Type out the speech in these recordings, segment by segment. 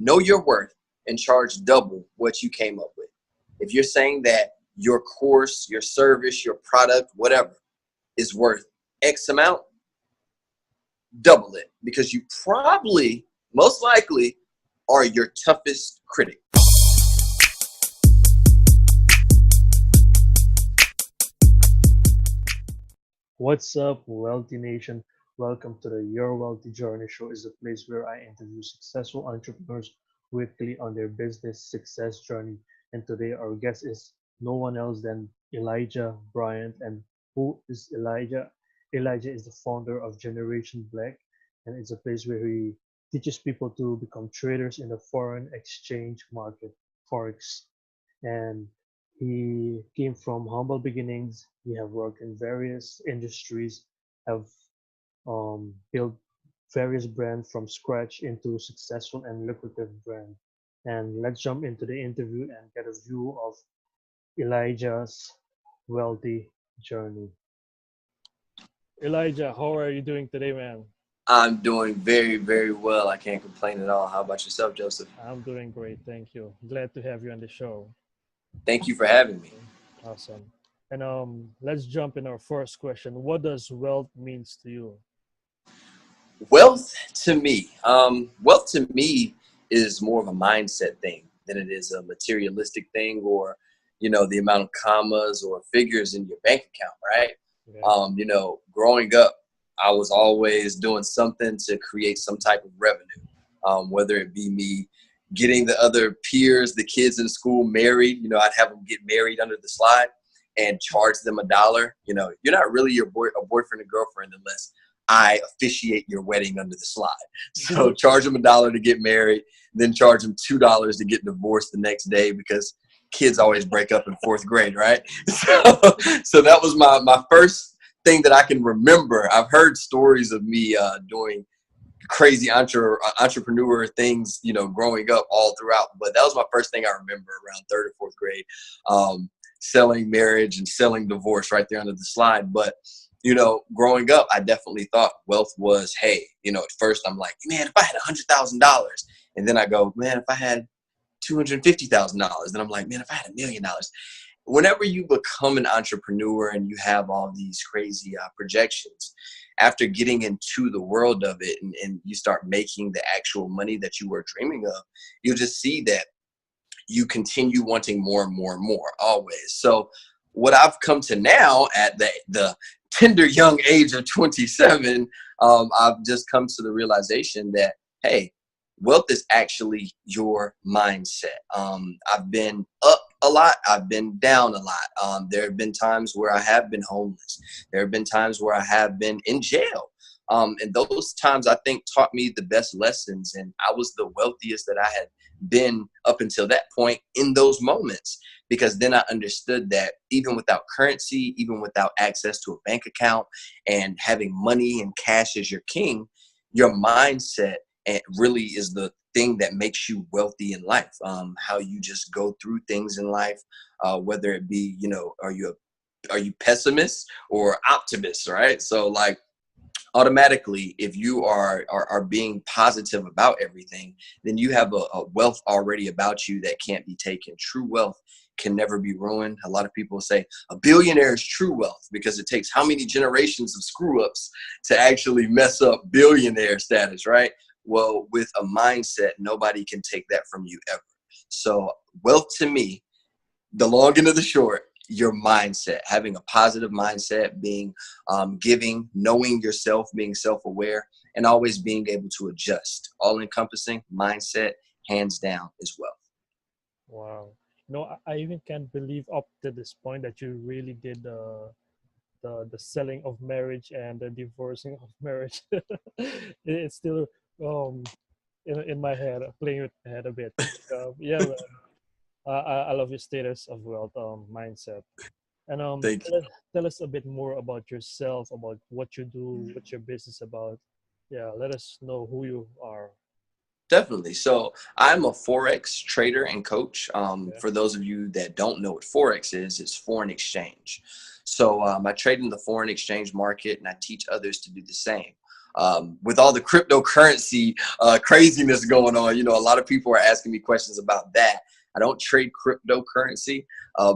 know your worth and charge double what you came up with. If you're saying that your course, your service, your product, whatever is worth X amount, double it, because you probably, most likely, are your toughest critic. What's up, Wealthy Nation? Welcome to the Your Wealthy Journey Show. Is a place where I interview successful entrepreneurs weekly on their business success journey. And today our guest is no one else than Elijah Bryant. And who is Elijah? Elijah is the founder of Generation Black, and it's a place where he teaches people to become traders in the foreign exchange market, Forex. And he came from humble beginnings. He have worked in various industries, have built various brands from scratch into successful and lucrative brand. And let's jump into the interview and get a view of Elijah's wealthy journey. Elijah, how are you doing today, man? I'm doing very, very well. I can't complain at all. How about yourself, Joseph? I'm doing great, thank you. Glad to have you on the show. Thank you for having me. Awesome. And let's jump in our first question. What does wealth means to you? Wealth to me is more of a mindset thing than it is a materialistic thing, or the amount of commas or figures in your bank account, right? Okay. Growing up, I was always doing something to create some type of revenue, whether it be me getting the other peers, the kids in school married. I'd have them get married under the slide and charge them $1. You're not really a boyfriend and girlfriend unless I officiate your wedding under the slide. So charge them $1 to get married, then charge them $2 to get divorced the next day, because kids always break up in fourth grade, right? So that was my first thing that I can remember. I've heard stories of me doing crazy entrepreneur things, growing up all throughout. But that was my first thing I remember around third or fourth grade, selling marriage and selling divorce right there under the slide. But growing up, I definitely thought wealth was, hey, at first I'm like, man, if I had $100,000, and then I go, man, if I had $250,000, then I'm like, man, if I had $1,000,000. Whenever you become an entrepreneur and you have all these crazy projections, after getting into the world of it, and you start making the actual money that you were dreaming of, you'll just see that you continue wanting more and more and more always. So what I've come to now at the tender young age of 27, I've just come to the realization that, hey, wealth is actually your mindset. I've been up a lot. I've been down a lot. There have been times where I have been homeless. There have been times where I have been in jail. And those times, I think, taught me the best lessons. And I was the wealthiest that I had been up until that point in those moments, because then I understood that even without currency, even without access to a bank account and having money and cash as your king, your mindset really is the thing that makes you wealthy in life. How you just go through things in life, whether it be, are you pessimist or optimist, right? So like, automatically, if you are being positive about everything, then you have a wealth already about you that can't be taken. True wealth can never be ruined. A lot of people say a billionaire is true wealth because it takes how many generations of screw ups to actually mess up billionaire status, right? Well, with a mindset, nobody can take that from you ever. So wealth to me, the long and the short, your mindset, having a positive mindset, being giving, knowing yourself, being self-aware, and always being able to adjust. All encompassing mindset, hands down, as well. Wow. No, I even can't believe up to this point that you really did the selling of marriage and the divorcing of marriage. It's still um in my head, playing with my head a bit. Yeah, man. I love your status of wealth mindset. And Thank you. tell us a bit more about yourself, about what you do, what's your business about. Yeah, let us know who you are. Definitely. So I'm a Forex trader and coach. Yeah. For those of you that don't know what Forex is, it's foreign exchange. So I trade in the foreign exchange market, and I teach others to do the same. with all the cryptocurrency craziness going on, you know, a lot of people are asking me questions about that. I don't trade cryptocurrency,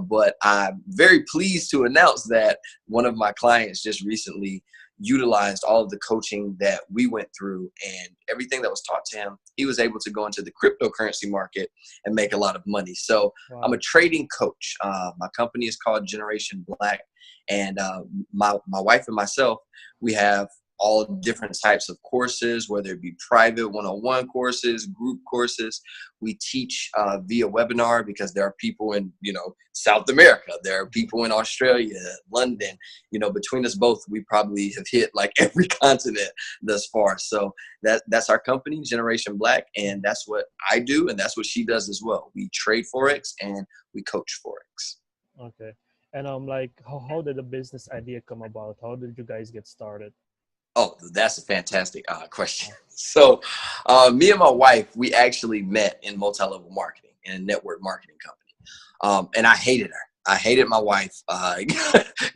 but I'm very pleased to announce that one of my clients just recently utilized all of the coaching that we went through and everything that was taught to him. He was able to go into the cryptocurrency market and make a lot of money. So Wow. I'm a trading coach. My company is called Generation Black, and my wife and myself, we have all different types of courses, whether it be private one-on-one courses, group courses. We teach via webinar because there are people in, you know, South America, there are people in Australia, London. You know, between us both, we probably have hit like every continent thus far. So that's our company, Generation Black, and that's what I do, and that's what she does as well. We trade Forex and we coach Forex. Okay. And like how did the business idea come about? How did you guys get started? Oh, that's a fantastic question. So, me and my wife, we actually met in multi-level marketing in a network marketing company, and I hated her. I hated my wife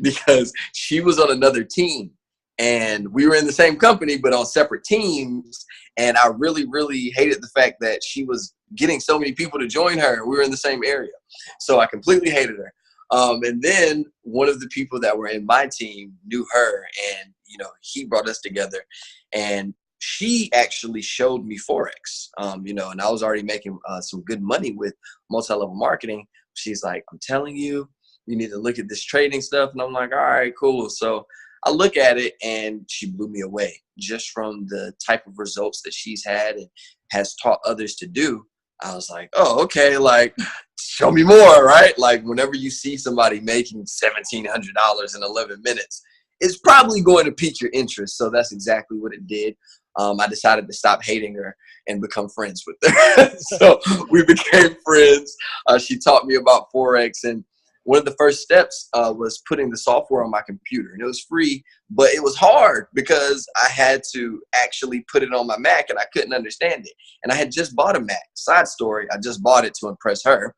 because she was on another team, and we were in the same company but on separate teams. And I really, really hated the fact that she was getting so many people to join her. We were in the same area, so I completely hated her. And then one of the people that were in my team knew her, and you know, he brought us together, and she actually showed me Forex. You know, and I was already making some good money with multi-level marketing. She's like, I'm telling you, you need to look at this trading stuff, and I'm like, all right, cool. So I look at it, and she blew me away just from the type of results that she's had and has taught others to do. I was like, oh, okay, like, show me more, right? Like, whenever you see somebody making $1,700 in 11 minutes, it's probably going to pique your interest. So that's exactly what it did. I decided to stop hating her and become friends with her. So we became friends. She taught me about Forex, and one of the first steps was putting the software on my computer, and it was free, but it was hard because I had to actually put it on my Mac, and I couldn't understand it. And I had just bought a Mac. Side story, I just bought it to impress her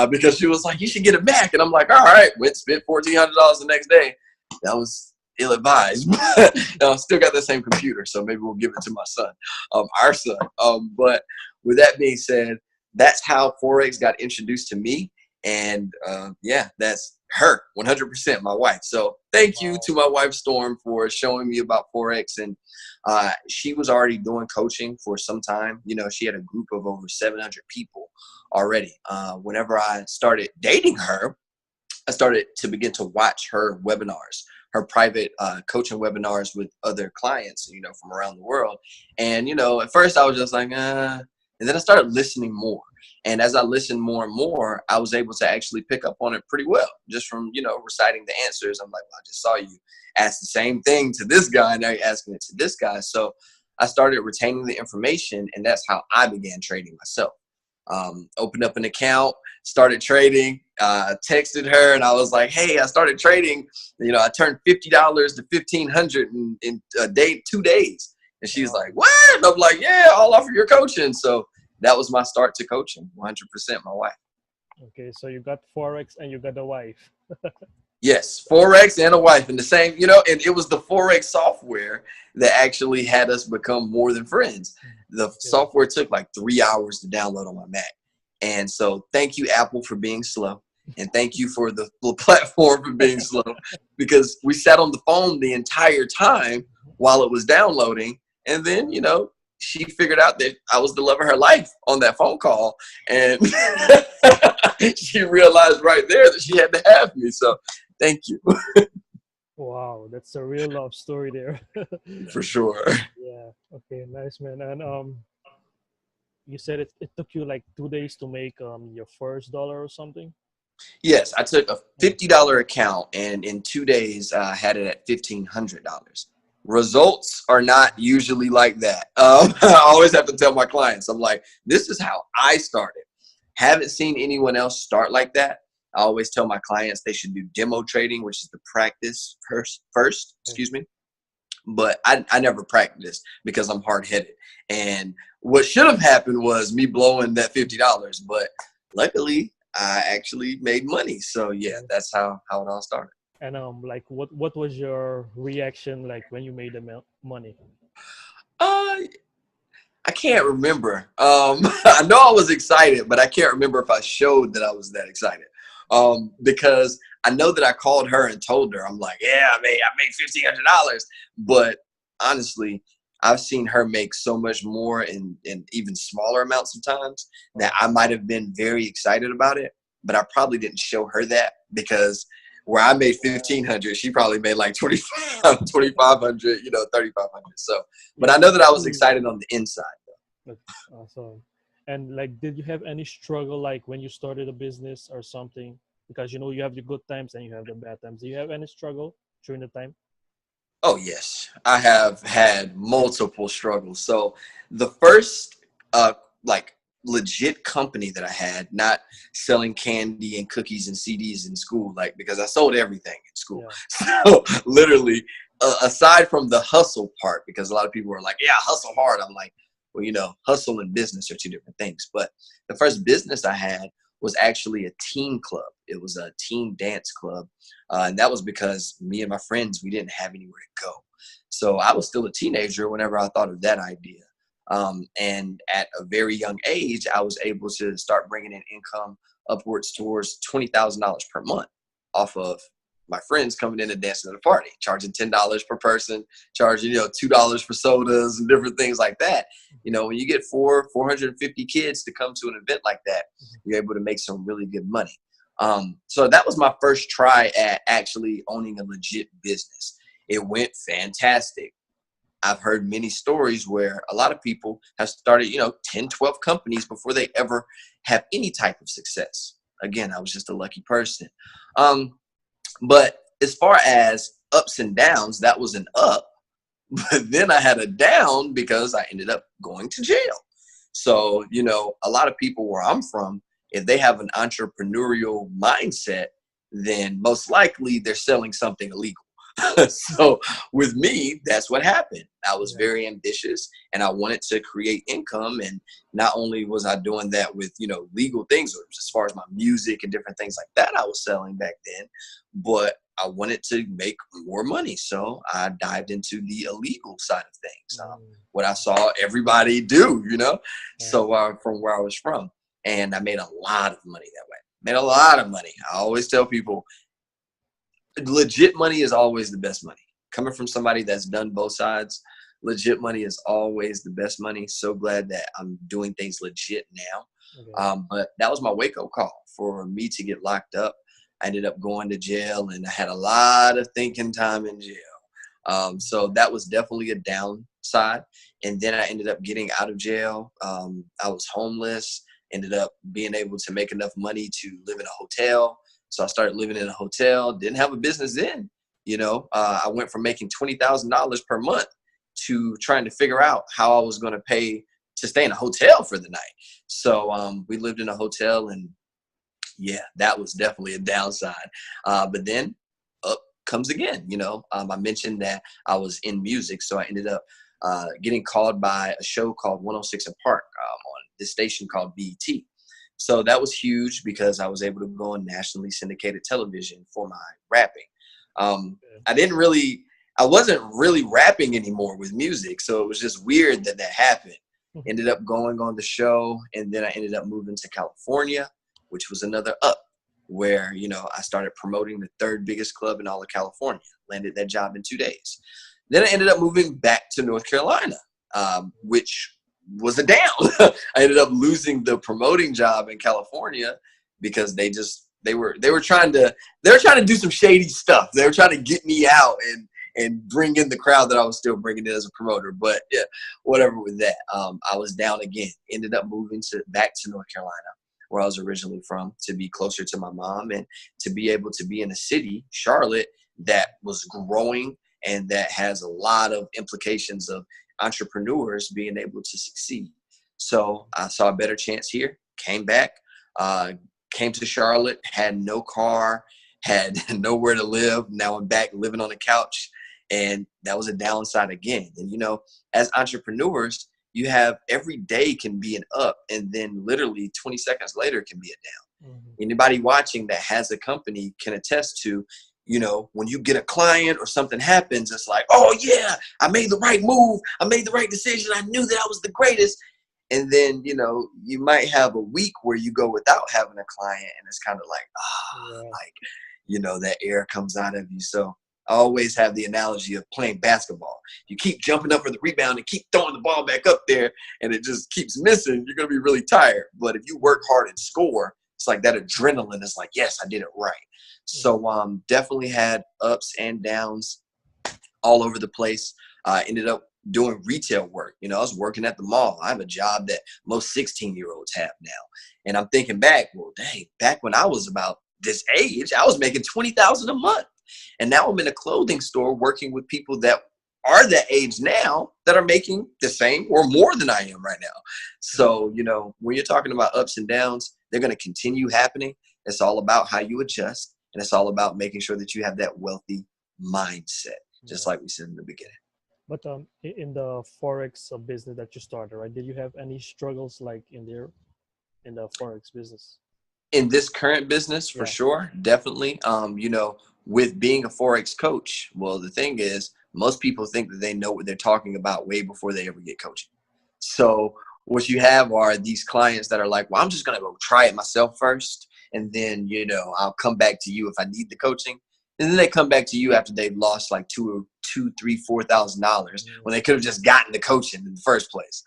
because she was like, you should get a Mac. And I'm like, all right, went spent $1,400 the next day. That was ill-advised, but still got the same computer, so maybe we'll give it to my son, our son. But with that being said, that's how Forex got introduced to me. And yeah, that's her, 100%, my wife. So thank you to my wife, Storm, for showing me about Forex. And she was already doing coaching for some time. You know, she had a group of over 700 people already. Whenever I started dating her, I started to begin to watch her webinars, her private coaching webinars with other clients, you know, from around the world. And, you know, at first I was just like, and then I started listening more. And as I listened more and more, I was able to actually pick up on it pretty well, just from, you know, reciting the answers. I'm like, well, I just saw you ask the same thing to this guy, and now you're asking it to this guy. So I started retaining the information, and that's how I began trading myself. Opened up an account, started trading, texted her, and I was like, hey, I started trading. You know, I turned $50 to $1,500 in a day, 2 days. And she's like, what? And I'm like, yeah, I'll offer your coaching. So that was my start to coaching, 100%, my wife. Okay, so you got Forex and you got a wife. Yes, Forex and a wife in the same, you know, and it was the Forex software that actually had us become more than friends. The software took like 3 hours to download on my Mac. And so thank you, Apple, for being slow. And thank you for the platform for being slow, because we sat on the phone the entire time while it was downloading. And then, you know, she figured out that I was the love of her life on that phone call. And she realized right there that she had to have me. So thank you. Wow, that's a real love story there. For sure. Yeah. Okay, nice, man. And you said it took you like 2 days to make your first dollar or something? Yes, I took a $50 account, and in 2 days I had it at $1,500. Results are not usually like that. I always have to tell my clients, I'm like, this is how I started. Haven't seen anyone else start like that. I always tell my clients they should do demo trading, which is the practice first, excuse me. But I never practiced because I'm hard-headed. And what should have happened was me blowing that $50, but luckily I actually made money. So yeah, that's how it all started. And like what was your reaction like when you made the money? Uh, I can't remember. I know I was excited, but I can't remember if I showed that I was that excited. Because I know that I called her and told her, I'm like, yeah, I made $1,500. But honestly, I've seen her make so much more in even smaller amounts of times that I might have been very excited about it, but I probably didn't show her that because where I made 1,500, she probably made like 2,500, 3,500. So, but I Yeah, know that I was actually, excited on the inside. that's awesome. And like, did you have any struggle like when you started a business or something? Because you have the good times and you have the bad times. Do you have any struggle during the time? Oh, yes. I have had multiple struggles. So the first like legit company that I had, not selling candy and cookies and CDs in school, like because I sold everything in school. Yeah. So literally, aside from the hustle part, because a lot of people are like, yeah, hustle hard. I'm like, well, hustle and business are two different things. But the first business I had was actually a teen club. It was a teen dance club. And that was because me and my friends, we didn't have anywhere to go. So I was still a teenager whenever I thought of that idea. And at a very young age, I was able to start bringing in income upwards towards $20,000 per month off of my friends coming in and dancing at a party, charging $10 per person, charging, $2 for sodas and different things like that. When you get 450 kids to come to an event like that, you're able to make some really good money. So that was my first try at actually owning a legit business. It went fantastic. I've heard many stories where a lot of people have started, 10, 12 companies before they ever have any type of success. Again, I was just a lucky person. But as far as ups and downs, that was an up. But then I had a down because I ended up going to jail. So, a lot of people where I'm from, if they have an entrepreneurial mindset, then most likely they're selling something illegal. So with me, that's what happened. I was Yeah. very ambitious and I wanted to create income. And not only was I doing that with, legal things, or as far as my music and different things like that I was selling back then, but I wanted to make more money. So I dived into the illegal side of things, Mm, what I saw everybody do, yeah. so from where I was from. And I made a lot of money that way. Made a lot of money. I always tell people, legit money is always the best money. Coming from somebody that's done both sides, legit money is always the best money. So glad that I'm doing things legit now. Okay. But that was my wake-up call for me to get locked up. I ended up going to jail and I had a lot of thinking time in jail. So that was definitely a downside. And then I ended up getting out of jail. I was homeless, ended up being able to make enough money to live in a hotel. So I started living in a hotel, didn't have a business then. I went from making $20,000 per month to trying to figure out how I was going to pay to stay in a hotel for the night. So we lived in a hotel, and yeah, that was definitely a downside. But then up comes again. I mentioned that I was in music, so I ended up getting called by a show called 106 and Park on this station called BET. So that was huge because I was able to go on nationally syndicated television for my rapping. Okay. I didn't really, I wasn't really rapping anymore with music, so it was just weird that that happened. Ended up going on the show, and then I ended up moving to California, which was another up, where I started promoting the third biggest club in all of California. Landed that job in 2 days. Then I ended up moving back to North Carolina, which was a down. I ended up losing the promoting job in California because they were trying to do some shady stuff. They were trying to get me out and bring in the crowd that I was still bringing in as a promoter. But yeah, whatever with that. I was down again. Ended up moving back to North Carolina, where I was originally from, to be closer to my mom and to be able to be in a city, Charlotte, that was growing and that has a lot of implications of entrepreneurs being able to succeed. So I saw a better chance here, came back, uh, came to Charlotte, had no car, had nowhere to live. Now I'm back living on the couch. And that was a downside again. And, as entrepreneurs, you have every day can be an up, and then literally 20 seconds later can be a down. Mhm. Anybody watching that has a company can attest to you know, when you get a client or something happens, it's like, oh yeah, I made the right move. I made the right decision. I knew that I was the greatest. And then, you know, you might have a week where you go without having a client and it's kind of like, Yeah. like, you know, that air comes out of you. So I always have the analogy of playing basketball. You keep jumping up for the rebound and keep throwing the ball back up there and it just keeps missing. You're going to be really tired. But if you work hard and score, it's like that adrenaline is like, yes, I did it right. So definitely had ups and downs all over the place. Ended up doing retail work. You know, I was working at the mall. I have a job that most 16-year-olds have now. And I'm thinking back, well, dang, back when I was about this age, I was making $20,000 a month. And now I'm in a clothing store working with people that are that age now that are making the same or more than I am right now. So, you know, when you're talking about ups and downs, they're going to continue happening. It's all about how you adjust. And it's all about making sure that you have that wealthy mindset, just Yeah. like we said in the beginning. But in the forex business that you started, right? Did you have any struggles like in the forex business? In this current business, for Yeah. sure, definitely. You know, with being a Forex coach, well, the thing is, most people think that they know what they're talking about way before they ever get coaching. So what you have are these clients that are like, well, I'm just going to go try it myself first. And then, you know, I'll come back to you if I need the coaching. And then they come back to you after they've lost like $2, $3, $4,000 when they could have just gotten the coaching in the first place.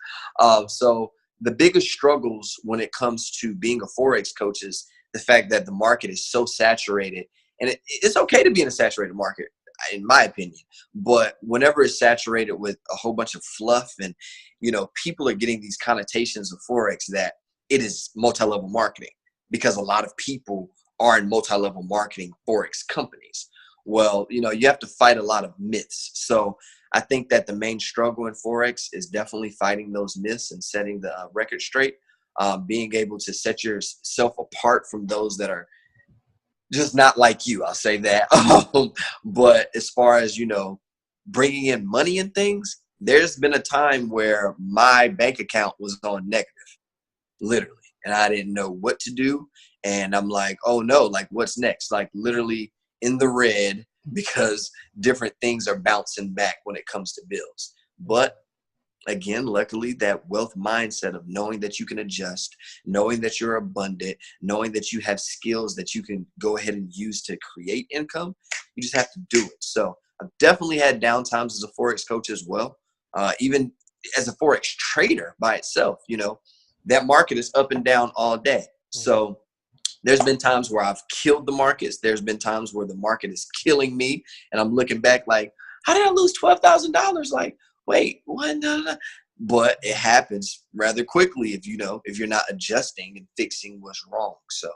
So the biggest struggles when it comes to being a Forex coach is the fact that the market is so saturated. And it's okay to be in a saturated market, in my opinion. But whenever it's saturated with a whole bunch of fluff and, you know, people are getting these connotations of Forex that it is multi-level marketing because a lot of people are in multi-level marketing Forex companies. Well, you know, you have to fight a lot of myths. So I think that the main struggle in Forex is definitely fighting those myths and setting the record straight, being able to set yourself apart from those that are just not like you. I'll say that. But as far as, you know, bringing in money and things, there's been a time where my bank account was on negative, literally, and I didn't know what to do. And I'm like, oh no, like what's next? Like literally in the red because different things are bouncing back when it comes to bills. But again, luckily, that wealth mindset of knowing that you can adjust, knowing that you're abundant, knowing that you have skills that you can go ahead and use to create income, you just have to do it. So I've definitely had downtimes as a Forex coach as well. Even as a Forex trader by itself, you know, that market is up and down all day. So there's been times where I've killed the markets. There's been times where the market is killing me. And I'm looking back like, how did I lose $12,000? Like, wait, what? No, no, no. But it happens rather quickly if, you know, if you're not adjusting and fixing what's wrong. So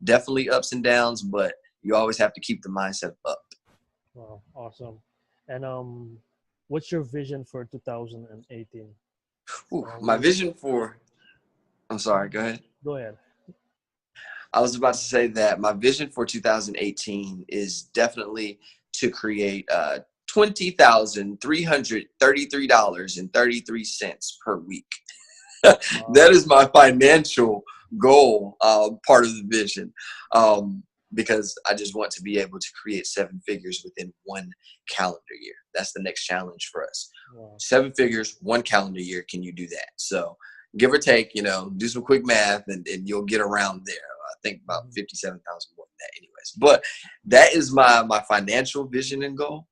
definitely ups and downs, but you always have to keep the mindset up. Wow, awesome. And what's your vision for 2018? Ooh, What my is vision for, I'm sorry, go ahead. Go ahead. I was about to say that my vision for 2018 is definitely to create $20,333.33 per week. That Wow. is my financial goal, part of the vision, because I just want to be able to create seven figures within one calendar year. That's the next challenge for us. Wow. Seven figures, one calendar year. Can you do that? So give or take, you know, do some quick math and you'll get around there. I think about 57,000 more than that anyways. But that is my financial vision and goal.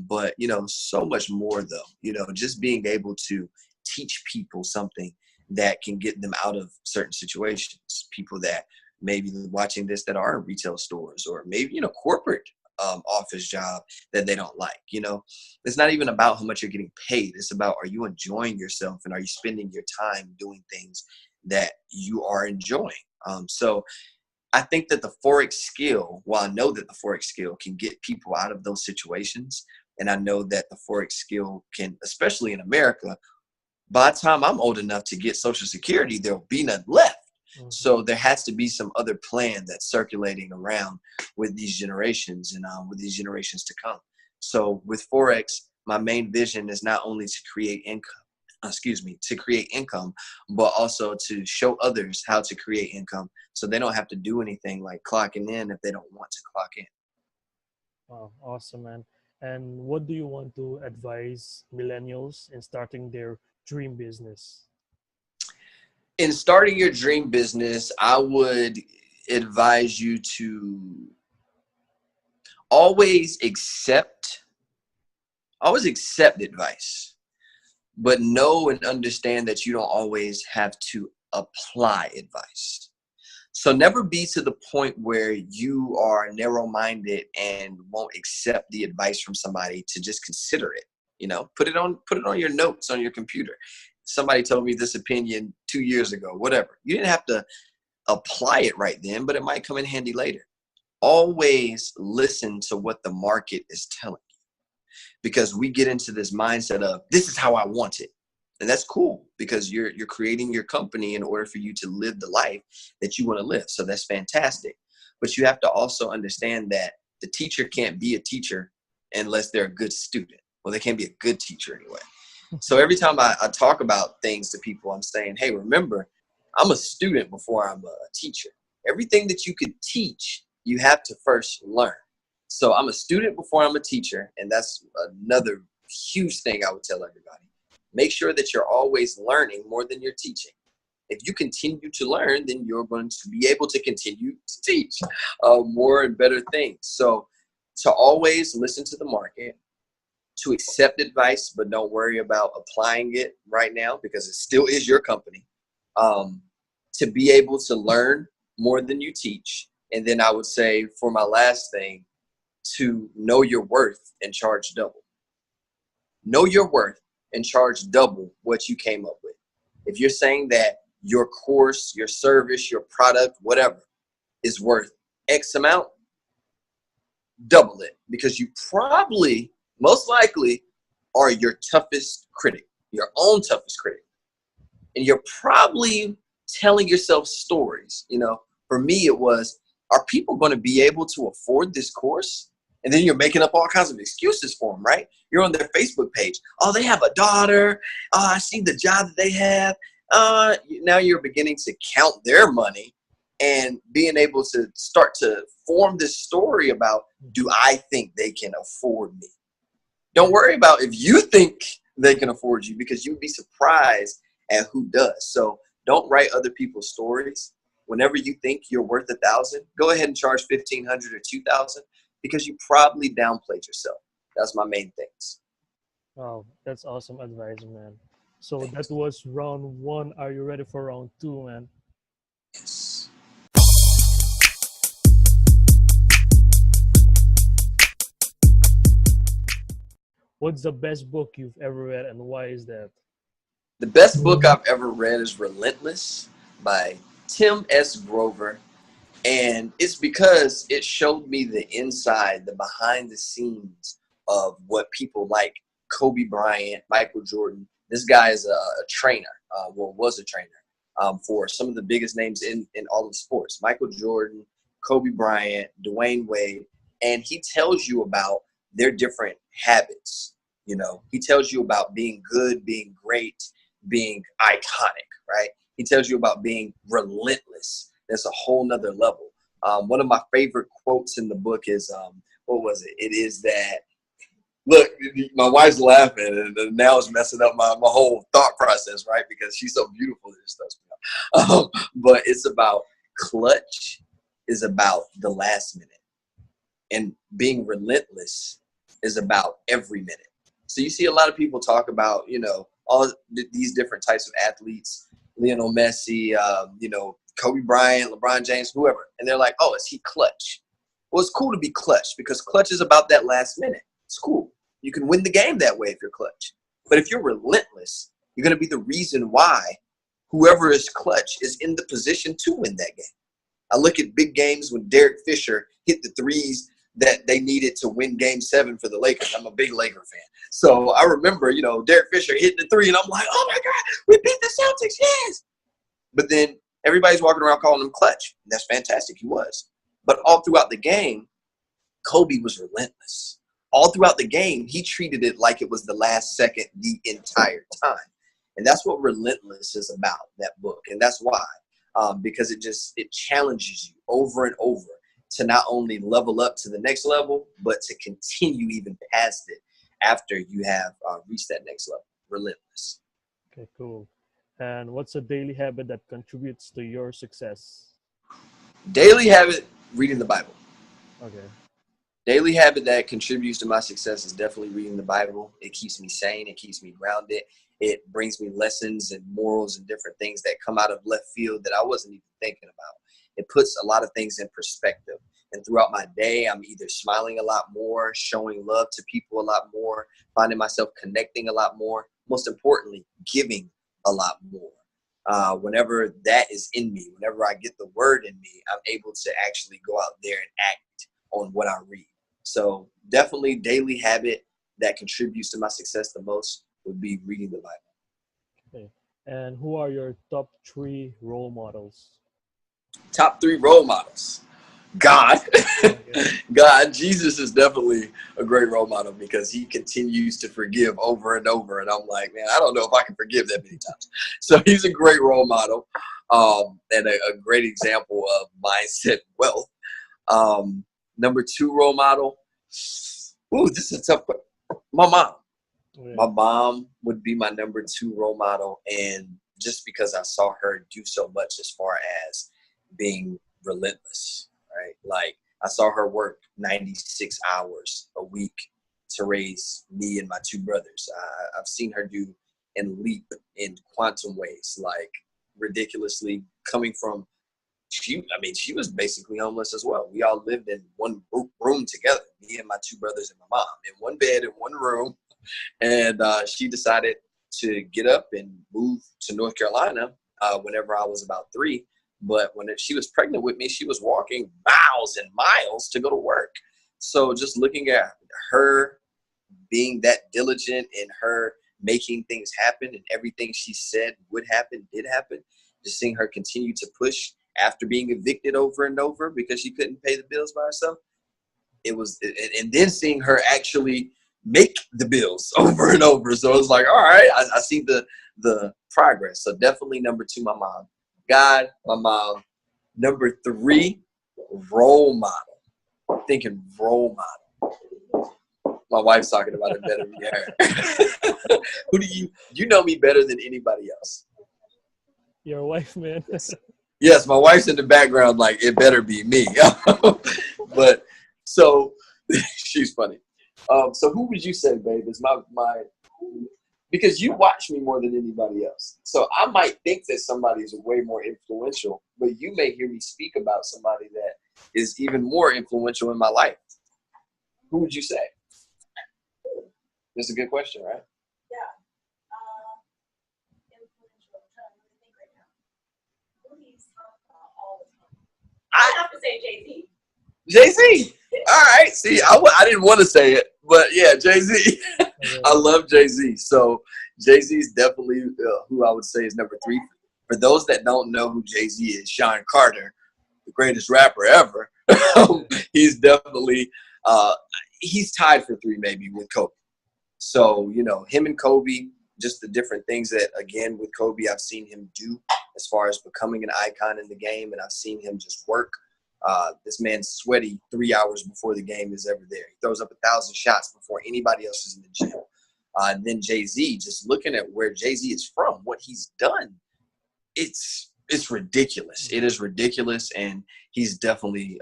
But, you know, so much more though, you know, just being able to teach people something that can get them out of certain situations. People that maybe watching this that are in retail stores or maybe, you know, corporate office job that they don't like. You know, it's not even about how much you're getting paid. It's about, are you enjoying yourself and are you spending your time doing things that you are enjoying? So I think that the Forex skill, while I know that the Forex skill can get people out of those situations, and I know that the Forex skill can, especially in America, by the time I'm old enough to get Social Security, there'll be none left. So there has to be some other plan that's circulating around with these generations and with these generations to come. So with Forex, my main vision is not only to create income, to create income, but also to show others how to create income so they don't have to do anything like clocking in if they don't want to clock in. Wow, awesome, man. And what do you want to advise millennials in starting their dream business? In starting your dream business, I would advise you to always accept, always accept advice, but know and understand that you don't always have to apply advice. So never be to the point where you are narrow-minded and won't accept the advice from somebody to just consider it. You know, put it on your notes on your computer. Somebody told me this opinion 2 years ago, whatever. You didn't have to apply it right then, but it might come in handy later. Always listen to what the market is telling you, because we get into this mindset of this is how I want it. And that's cool because you're creating your company in order for you to live the life that you want to live. So that's fantastic. But you have to also understand that the teacher can't be a teacher unless they're a good student. Well, they can't be a good teacher anyway. So every time I talk about things to people, I'm saying, hey, remember, I'm a student before I'm a teacher. Everything that you could teach, you have to first learn. So I'm a student before I'm a teacher, and that's another huge thing I would tell everybody. Make sure that you're always learning more than you're teaching. If you continue to learn, then you're going to be able to continue to teach more and better things. So to always listen to the market, to accept advice, but don't worry about applying it right now because it still is your company. To be able to learn more than you teach. And then I would say for my last thing, to know your worth and charge double. Know your worth and charge double what you came up with. If you're saying that your course, your service, your product, whatever is worth X amount, double it, because you probably, most likely, are your toughest critic, your own toughest critic. And you're probably telling yourself stories. You know, for me, it was, are people going to be able to afford this course? And then you're making up all kinds of excuses for them, right? You're on their Facebook page. Oh, they have a daughter. Oh, I see the job that they have. Now you're beginning to count their money and being able to start to form this story about, do I think they can afford me? Don't worry about if you think they can afford you, because you'd be surprised at who does. So don't write other people's stories. Whenever you think you're worth 1,000, go ahead and charge 1,500 or 2,000, because you probably downplayed yourself. That's my main things. Wow, that's awesome advice, man. So that was round one. Are you ready for round two, man? Yes. What's the best book you've ever read and why is that? The best book I've ever read is Relentless by Tim S. Grover. And it's because it showed me the inside, the behind the scenes of what people like Kobe Bryant, Michael Jordan. This guy is a trainer, was a trainer for some of the biggest names in all of sports. Michael Jordan, Kobe Bryant, Dwayne Wade. And he tells you about their different habits. You know, he tells you about being good, being great, being iconic, right? He tells you about being relentless. That's a whole nother level. One of my favorite quotes in the book is, what was it? It is that, look, my wife's laughing and now it's messing up my whole thought process, right? Because she's so beautiful that it stuff. But it's about clutch is about the last minute, and being relentless is about every minute. So you see a lot of people talk about, you know, all these different types of athletes, Lionel Messi, you know, Kobe Bryant, LeBron James, whoever. And they're like, oh, is he clutch? Well, it's cool to be clutch because clutch is about that last minute. It's cool. You can win the game that way if you're clutch. But if you're relentless, you're going to be the reason why whoever is clutch is in the position to win that game. I look at big games when Derek Fisher hit the threes that they needed to win Game 7 for the Lakers. I'm a big Laker fan. So I remember, you know, Derek Fisher hitting the three, and I'm like, oh, my God, we beat the Celtics, yes. But then everybody's walking around calling him clutch. And that's fantastic. He was. But all throughout the game, Kobe was relentless. All throughout the game, he treated it like it was the last second the entire time. And that's what Relentless is about, that book. And that's why, because it challenges you over and over. to not only level up to the next level, but to continue even past it after you have reached that next level. Relentless. Okay, cool. And what's a daily habit that contributes to your success? Daily habit, reading the Bible. Okay. Daily habit that contributes to my success is definitely reading the Bible. It keeps me sane. It keeps me grounded. It brings me lessons and morals and different things that come out of left field that I wasn't even thinking about. It puts a lot of things in perspective. And throughout my day, I'm either smiling a lot more, showing love to people a lot more, finding myself connecting a lot more. Most importantly, giving a lot more. Whenever that is in me, whenever I get the word in me, I'm able to actually go out there and act on what I read. So definitely daily habit that contributes to my success the most would be reading the Bible. Okay. And who are your top three role models? Top 3 role models. God. Okay. God, Jesus is definitely a great role model because he continues to forgive over and over. And I'm like, man, I don't know if I can forgive that many times. So he's a great role model, and a great example of mindset wealth. Number 2 role model. Ooh, this is a tough one. My mom. Okay. My mom would be my number 2 role model. And just because I saw her do so much as far as being relentless, right? Like I saw her work 96 hours a week to raise me and my 2 brothers. I've seen her do and leap in quantum ways, like ridiculously coming from she was basically homeless as well. We all lived in one room together, me and my 2 brothers and my mom, in one bed in one room. And she decided to get up and move to North Carolina whenever I was about 3. But when she was pregnant with me, she was walking miles and miles to go to work. So just looking at her being that diligent and her making things happen and everything she said would happen, did happen, just seeing her continue to push after being evicted over and over because she couldn't pay the bills by herself. And then seeing her actually make the bills over and over. So it was like, all right, I see the progress. So definitely number 2, my mom. God, my mom. Number 3, role model. I'm thinking role model. My wife's talking about it better than her. Who you know me better than anybody else? Your wife, man. Yes, my wife's in the background like, it better be me. But so she's funny. So who would you say, babe, is my because you watch me more than anybody else. So I might think that somebody is way more influential, but you may hear me speak about somebody that is even more influential in my life. Who would you say? That's a good question, right? Yeah. Influential. I'm trying to really think right now. Who do you talk about all the time? I have to say Jay-Z. Jay-Z. All right. See, I didn't want to say it, but yeah, Jay-Z. I love Jay-Z. So Jay-Z is definitely who I would say is number 3. For those that don't know who Jay-Z is, Sean Carter, the greatest rapper ever. He's definitely he's tied for 3 maybe with Kobe. So, him and Kobe, just the different things that, again, with Kobe, I've seen him do as far as becoming an icon in the game, and I've seen him just work. This man's sweaty 3 hours before the game is ever there. He throws up 1,000 shots before anybody else is in the gym. And then Jay-Z, just looking at where Jay-Z is from, what he's done, it's ridiculous. It is ridiculous, and he's definitely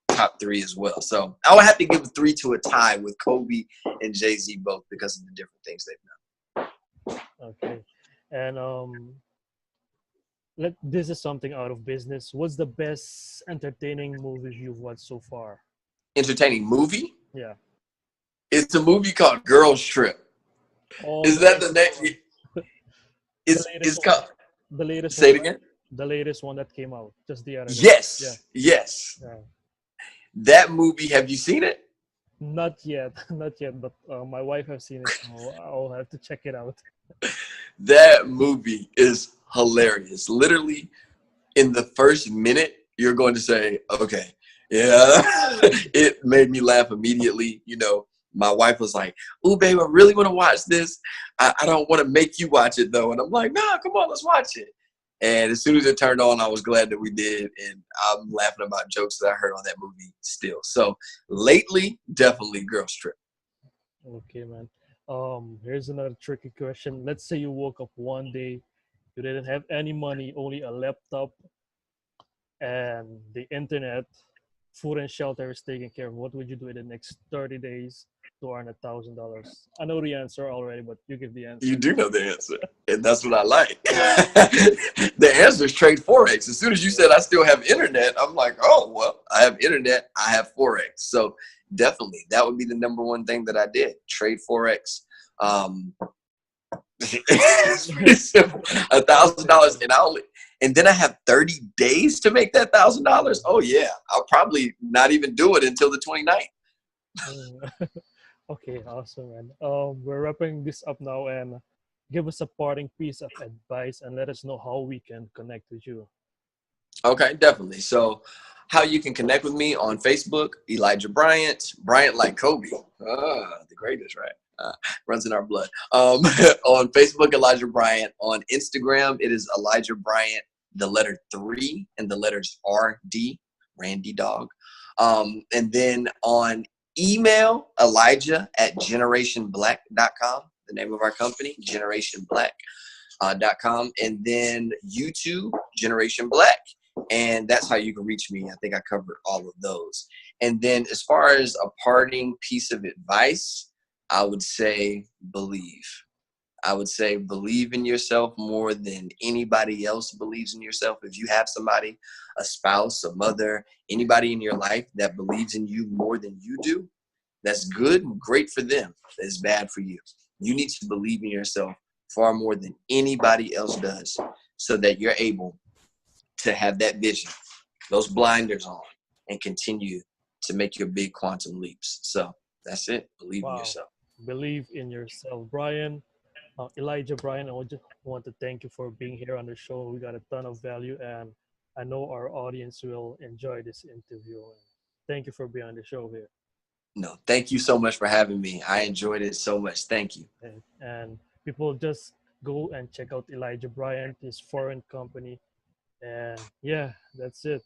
top 3 as well. So I would have to give 3 to a tie with Kobe and Jay-Z both because of the different things they've done. Okay. And this is something out of business. What's the best entertaining movies you've watched so far? Entertaining movie? Yeah. It's a movie called Girls Trip. Is that the next? It's called. The latest Say one, it again. The latest one that came out just the other day. Yes. Yeah. Yes. Yeah. That movie. Have you seen it? Not yet, but my wife has seen it, so I'll have to check it out. That movie is hilarious. Literally, in the first minute, you're going to say, okay, yeah. It made me laugh immediately. My wife was like, "Ooh, babe, I really want to watch this. I don't want to make you watch it, though." And I'm like, "Nah, come on, let's watch it." And as soon as it turned on, I was glad that we did. And I'm laughing about jokes that I heard on that movie still. So lately, definitely Girls Trip. Okay, man. Here's another tricky question. Let's say you woke up one day, you didn't have any money, only a laptop and the internet, food and shelter is taken care of. What would you do in the next 30 days to earn $1,000? I know the answer already, but you give the answer. You do know the answer. And that's what I like. The answer is trade Forex. As soon as you said I still have internet, I'm like, oh, well, I have internet. I have Forex. So definitely that would be the number one thing that I did. Trade Forex. It's pretty simple. $1,000 and then I have 30 days to make that $1,000. Oh yeah. I'll probably not even do it until the 29th. Okay, awesome, man. We're wrapping this up now, and give us a parting piece of advice and let us know how we can connect with you. Okay, definitely. So how you can connect with me on Facebook, Elijah Bryant, Bryant like Kobe. The greatest, right? Runs in our blood. On Facebook, Elijah Bryant. On Instagram, it is Elijah Bryant, the letter 3 and the letters RD, Randy Dog. And then on email, Elijah@generationblack.com, the name of our company, generationblack.com. And then YouTube, Generation Black. And that's how you can reach me. I think I covered all of those. And then as far as a parting piece of advice, I would say believe. I would say believe in yourself more than anybody else believes in yourself. If you have somebody, a spouse, a mother, anybody in your life that believes in you more than you do, that's good and great for them. That's bad for you. You need to believe in yourself far more than anybody else does so that you're able to have that vision, those blinders on, and continue to make your big quantum leaps. So that's it. Believe in yourself. Believe in yourself. Brian, Elijah Bryant, I would just want to thank you for being here on the show. We got a ton of value, and I know our audience will enjoy this interview. Thank you for being on the show here. No, thank you so much for having me. I enjoyed it so much. Thank you. And people just go and check out Elijah Bryant, his foreign company. And yeah, that's it.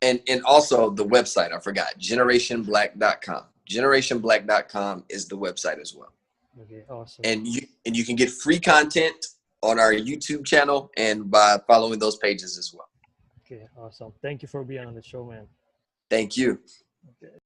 And also the website, I forgot, generationblack.com. Generationblack.com is the website as well. Okay, awesome. And you can get free content on our YouTube channel and by following those pages as well. Okay, awesome. Thank you for being on the show, man. Thank you. Okay.